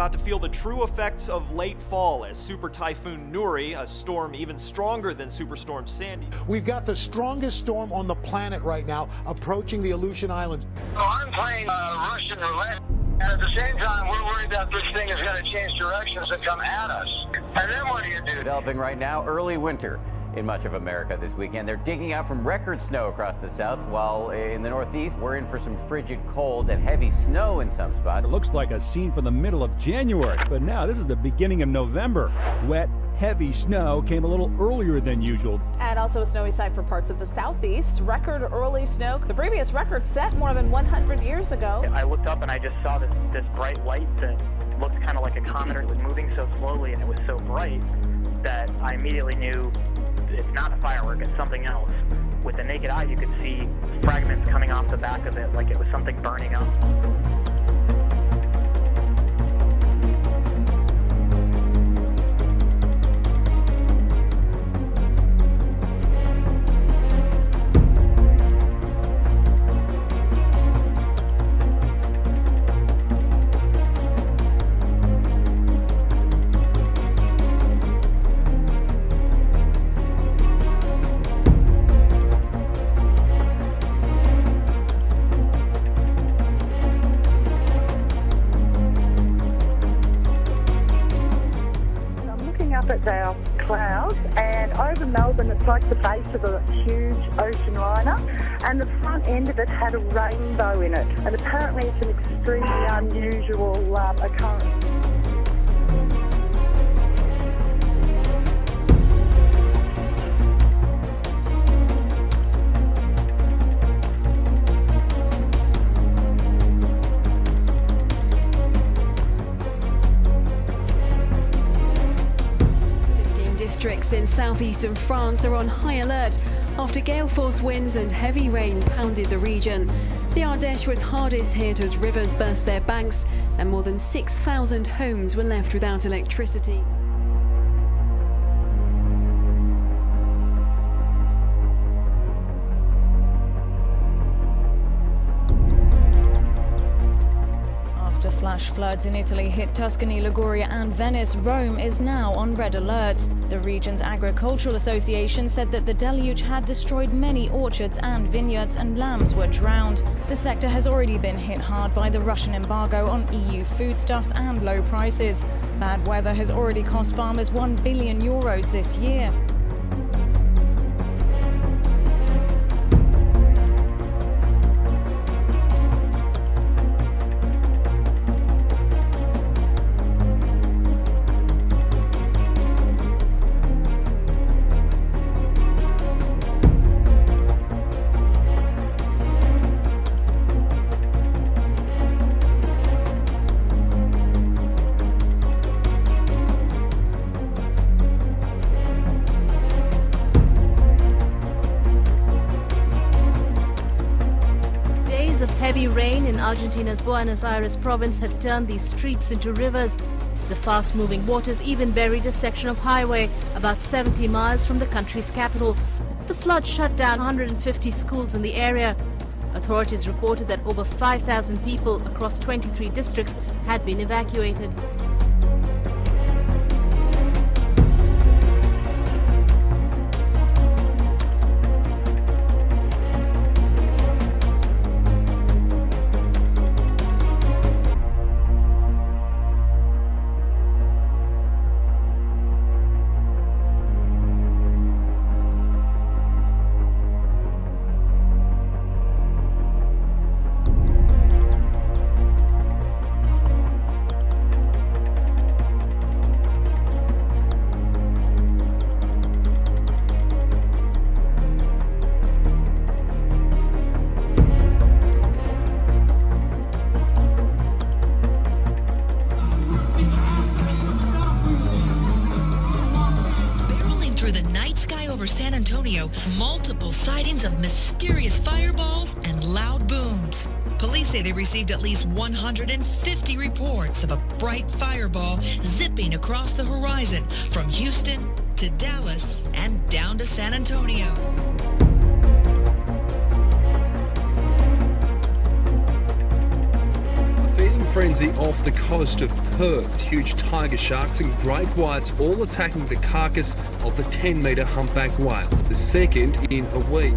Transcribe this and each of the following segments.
about to feel the true effects of late fall as Super Typhoon Nuri, a storm even stronger than Superstorm Sandy. We've got the strongest storm on the planet right now approaching the Aleutian Islands. So I'm playing Russian roulette, and at the same time we're worried that this thing is going to change directions and come at us. And then what do you do? Developing right now, early winter in much of America this weekend. They're digging out from record snow across the south, while in the northeast, we're in for some frigid cold and heavy snow in some spots. It looks like a scene from the middle of January, but now this is the beginning of November. Wet, heavy snow came a little earlier than usual. And also a snowy sight for parts of the southeast. Record early snow. The previous record set more than 100 years ago. I looked up and I just saw this bright light that looked kind of like a comet. It was moving so slowly and it was so bright that I immediately knew it's not a firework, it's something else. With the naked eye, you could see fragments coming off the back of it like it was something burning up. Our clouds, and over Melbourne it's like the base of a huge ocean liner, and the front end of it had a rainbow in it, and apparently it's an extremely unusual occurrence. 15 districts in southeastern France are on high alert after gale force winds and heavy rain pounded the region. The Ardèche was hardest hit as rivers burst their banks and more than 6,000 homes were left without electricity. Flash floods in Italy hit Tuscany, Liguria and Venice. Rome is now on red alert. The region's agricultural association said that the deluge had destroyed many orchards and vineyards and lambs were drowned. The sector has already been hit hard by the Russian embargo on EU foodstuffs and low prices. Bad weather has already cost farmers €1 billion this year. Heavy rain in Argentina's Buenos Aires province have turned these streets into rivers. The fast-moving waters even buried a section of highway about 70 miles from the country's capital. The flood shut down 150 schools in the area. Authorities reported that over 5,000 people across 23 districts had been evacuated. San Antonio, multiple sightings of mysterious fireballs and loud booms. Police say they received at least 150 reports of a bright fireball zipping across the horizon from Houston to Dallas and down to San Antonio. feeding frenzy off the coast of Perth. Huge tiger sharks and great whites all attacking the carcass of the 10-metre humpback whale, the second in a week.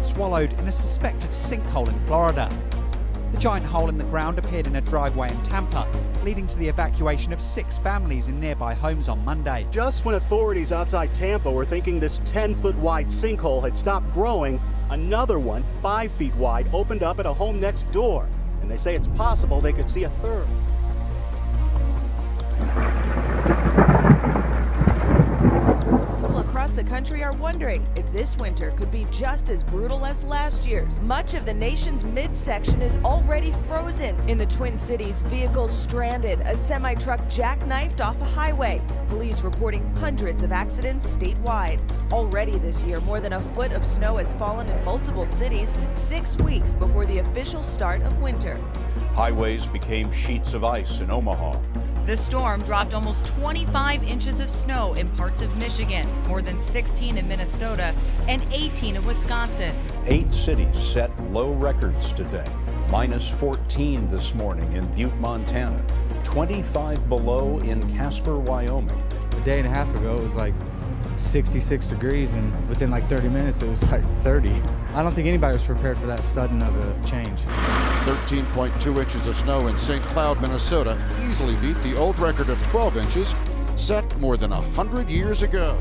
Swallowed in a suspected sinkhole in Florida. The giant hole in the ground appeared in a driveway in Tampa, leading to the evacuation of 6 families in nearby homes on Monday. Just when authorities outside Tampa were thinking this 10-foot wide sinkhole had stopped growing, another one, 5 feet wide, opened up at a home next door. And they say it's possible they could see a third. Across the country are wondering if this winter could be just as brutal as last year's. Much of the nation's midsection is already frozen. In the Twin Cities, vehicles stranded, a semi-truck jackknifed off a highway. Police reporting hundreds of accidents statewide. Already this year, more than a foot of snow has fallen in multiple cities, 6 weeks before the official start of winter. Highways became sheets of ice in Omaha. The storm dropped almost 25 inches of snow in parts of Michigan, more than 16 in Minnesota, and 18 in Wisconsin. 8 cities set low records today. Minus 14 this morning in Butte, Montana. 25 below in Casper, Wyoming. A day and a half ago, it was like 66 degrees, and within like 30 minutes, it was like 30. I don't think anybody was prepared for that sudden of a change. 13.2 inches of snow in St. Cloud, Minnesota easily beat the old record of 12 inches set more than 100 years ago.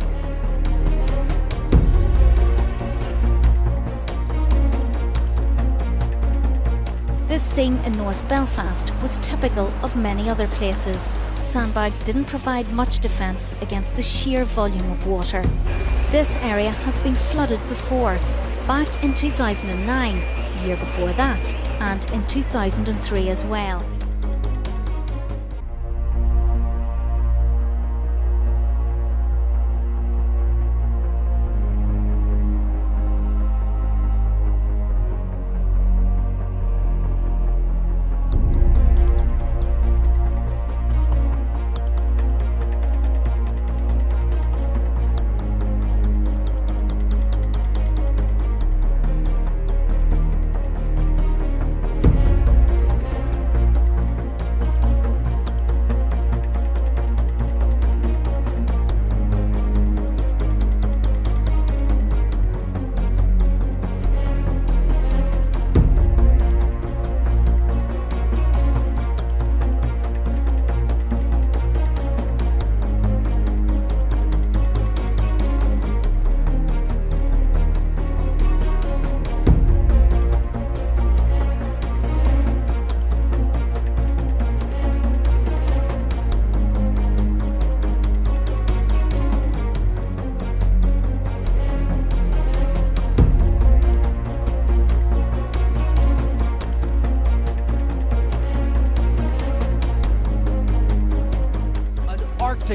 This scene in North Belfast was typical of many other places. Sandbags didn't provide much defence against the sheer volume of water. This area has been flooded before, back in 2009, the year before that, and in 2003 as well.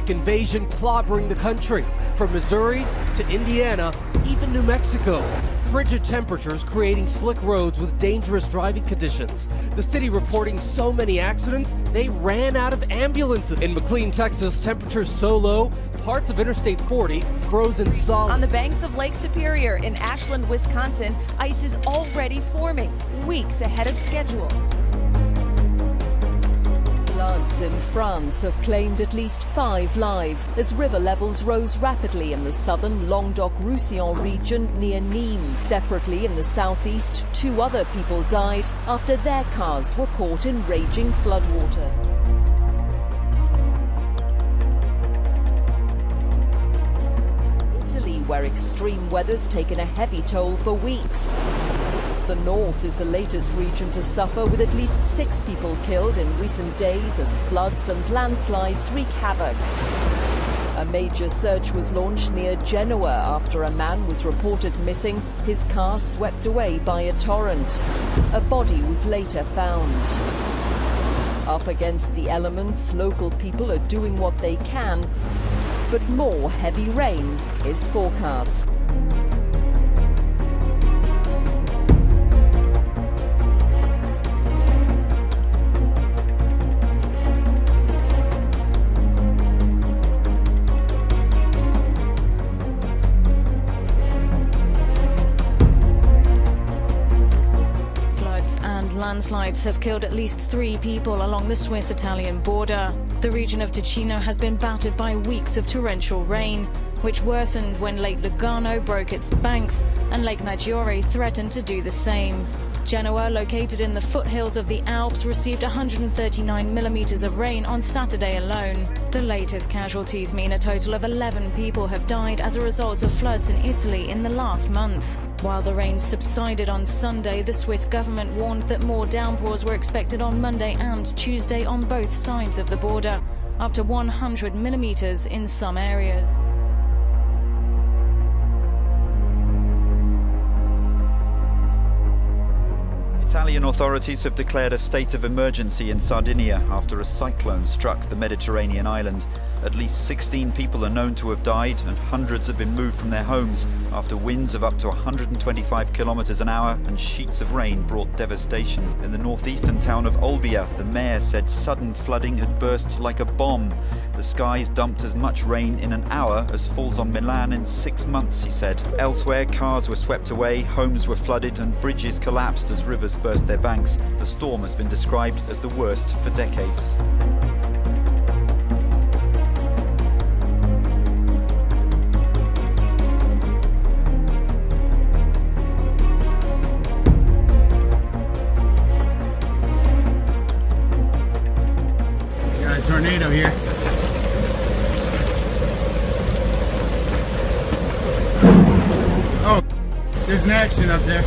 Invasion clobbering the country, from Missouri to Indiana, even New Mexico. Frigid temperatures creating slick roads with dangerous driving conditions. The city reporting so many accidents, they ran out of ambulances. In McLean, Texas, temperatures so low, parts of Interstate 40 frozen solid. On the banks of Lake Superior in Ashland, Wisconsin, ice is already forming, weeks ahead of schedule. Floods in France have claimed at least 5 lives as river levels rose rapidly in the southern Languedoc-Roussillon region near Nîmes. Separately in the southeast, 2 other people died after their cars were caught in raging floodwater. Italy, where extreme weather's taken a heavy toll for weeks. The north is the latest region to suffer, with at least 6 people killed in recent days as floods and landslides wreak havoc. A major search was launched near Genoa after a man was reported missing, his car swept away by a torrent. A body was later found. Up against the elements, local people are doing what they can, but more heavy rain is forecast. Landslides have killed at least 3 people along the Swiss-Italian border. The region of Ticino has been battered by weeks of torrential rain, which worsened when Lake Lugano broke its banks and Lake Maggiore threatened to do the same. Genoa, located in the foothills of the Alps, received 139 millimeters of rain on Saturday alone. The latest casualties mean a total of 11 people have died as a result of floods in Italy in the last month. While the rain subsided on Sunday, the Swiss government warned that more downpours were expected on Monday and Tuesday on both sides of the border, up to 100 millimeters in some areas. Italian authorities have declared a state of emergency in Sardinia after a cyclone struck the Mediterranean island. At least 16 people are known to have died and hundreds have been moved from their homes after winds of up to 125 kilometers an hour and sheets of rain brought devastation. In the northeastern town of Olbia, the mayor said sudden flooding had burst like a bomb. The skies dumped as much rain in an hour as falls on Milan in 6 months, he said. Elsewhere, cars were swept away, homes were flooded and bridges collapsed as rivers burst their banks. The storm has been described as the worst for decades. Got a tornado here. Oh, there's an accident up there.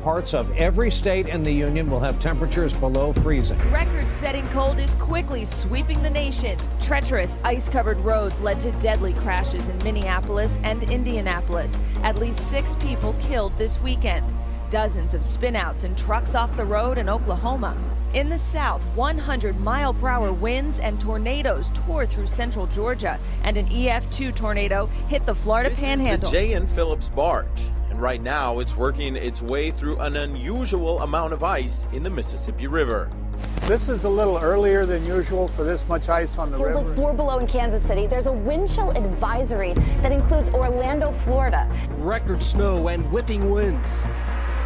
Parts of every state in the Union will have temperatures below freezing. Record-setting cold is quickly sweeping the nation. Treacherous, ice-covered roads led to deadly crashes in Minneapolis and Indianapolis. At least 6 people killed this weekend. Dozens of spinouts and trucks off the road in Oklahoma. In the south, 100-mile-per-hour winds and tornadoes tore through central Georgia, and an EF2 tornado hit the Florida Panhandle. This is the J.N. Phillips barge. And right now, it's working its way through an unusual amount of ice in the Mississippi River. This is a little earlier than usual for this much ice on the river. Feels like 4 below in Kansas City. There's a wind chill advisory that includes Orlando, Florida. Record snow and whipping winds,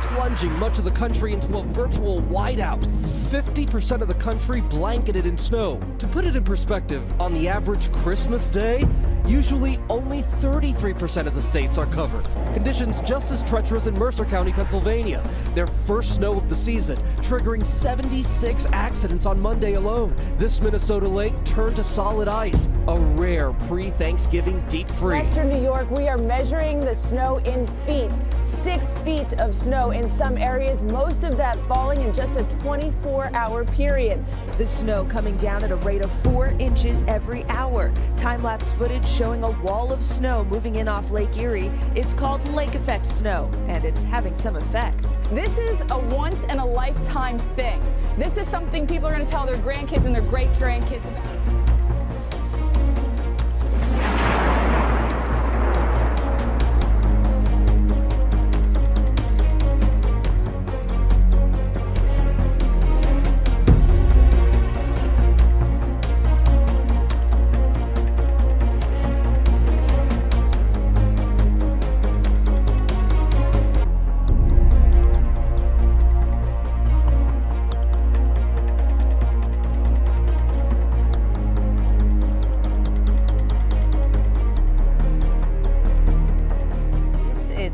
plunging much of the country into a virtual whiteout. 50% of the country blanketed in snow. To put it in perspective, on the average Christmas day, usually only 33% of the states are covered. Conditions just as treacherous in Mercer County, Pennsylvania. Their first snow of the season, triggering 76 accidents on Monday alone. This Minnesota lake turned to solid ice, a rare pre-Thanksgiving deep freeze. Western New York, we are measuring the snow in feet. 6 feet of snow in some areas, most of that falling in just a 24-hour period. The snow coming down at a rate of 4 inches every hour. Time-lapse footage showing a wall of snow moving in off Lake Erie. It's called lake effect snow, and it's having some effect. This is a once-in-a-lifetime thing. This is something people are going to tell their grandkids and their great-grandkids about.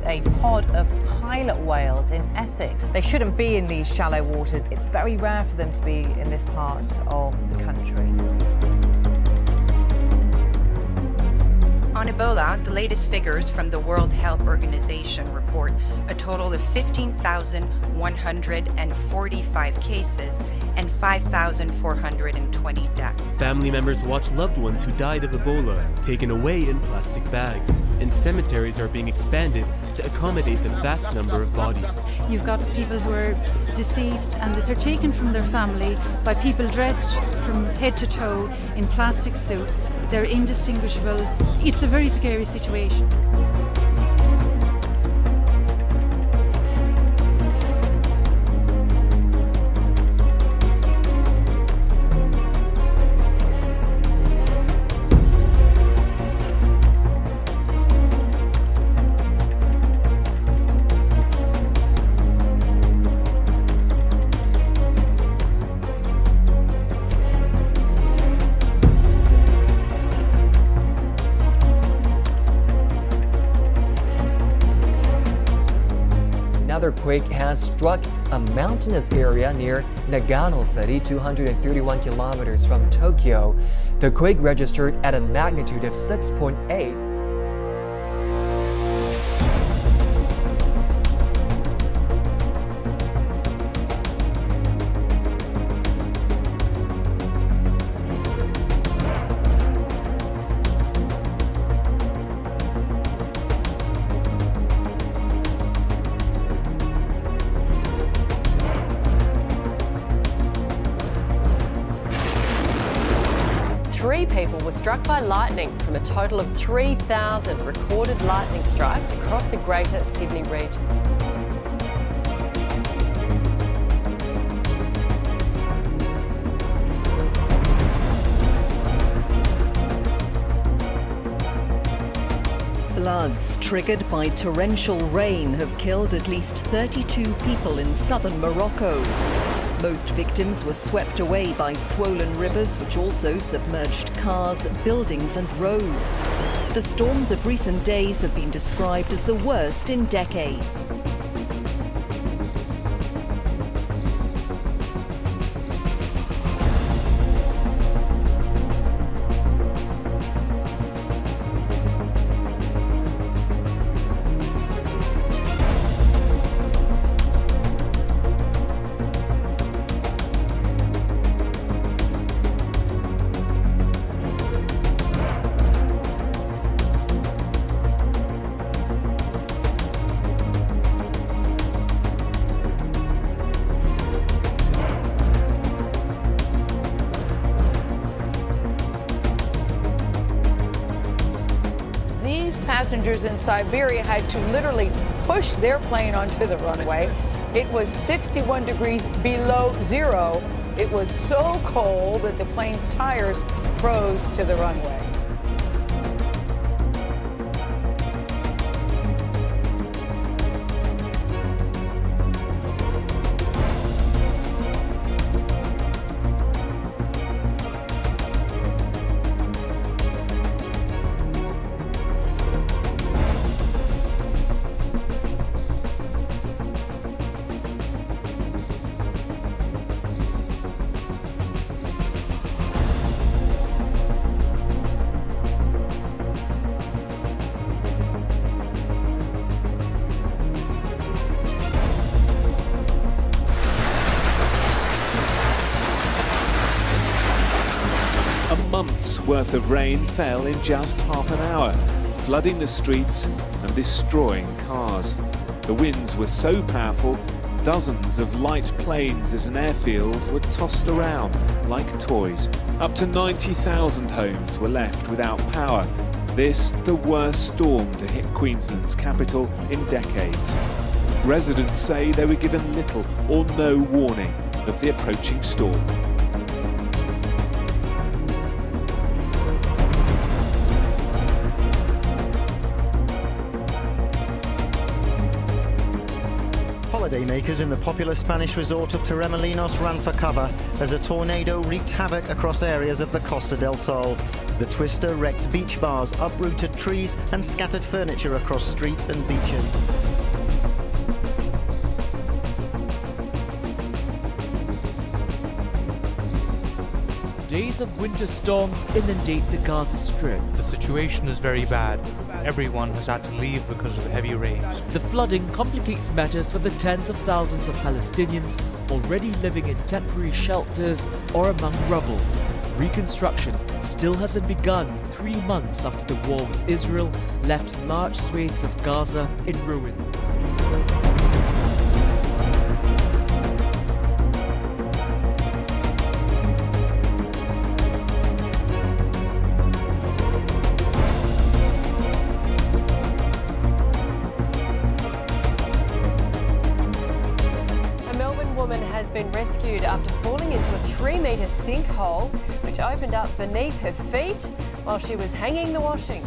A pod of pilot whales in Essex. They shouldn't be in these shallow waters. It's very rare for them to be in this part of the country. On Ebola, the latest figures from the World Health Organization report a total of 15,145 cases and 5,420 deaths. Family members watch loved ones who died of Ebola taken away in plastic bags, and cemeteries are being expanded to accommodate the vast number of bodies. You've got people who are deceased and that they're taken from their family by people dressed from head to toe in plastic suits. They're indistinguishable. It's a very scary situation. Another quake has struck a mountainous area near Nagano City, 231 kilometers from Tokyo. The quake registered at a magnitude of 6.8. Three people were struck by lightning from a total of 3,000 recorded lightning strikes across the Greater Sydney region. Floods triggered by torrential rain have killed at least 32 people in southern Morocco. Most victims were swept away by swollen rivers, which also submerged cars, buildings and roads. The storms of recent days have been described as the worst in decades. Passengers in Siberia had to literally push their plane onto the runway. It was 61 degrees below zero. It was so cold that the plane's tires froze to the runway. Months worth of rain fell in just half an hour, flooding the streets and destroying cars. The winds were so powerful, dozens of light planes at an airfield were tossed around like toys. Up to 90,000 homes were left without power. This the worst storm to hit Queensland's capital in decades. Residents say they were given little or no warning of the approaching storm. Holidaymakers in the popular Spanish resort of Torremolinos ran for cover as a tornado wreaked havoc across areas of the Costa del Sol. The twister wrecked beach bars, uprooted trees and scattered furniture across streets and beaches. days of winter storms inundate the Gaza Strip. The situation is very bad. Everyone has had to leave because of the heavy rains. The flooding complicates matters for the tens of thousands of Palestinians already living in temporary shelters or among rubble. Reconstruction still hasn't begun 3 months after the war with Israel left large swathes of Gaza in ruin. Has been rescued after falling into a 3-metre sinkhole which opened up beneath her feet while she was hanging the washing.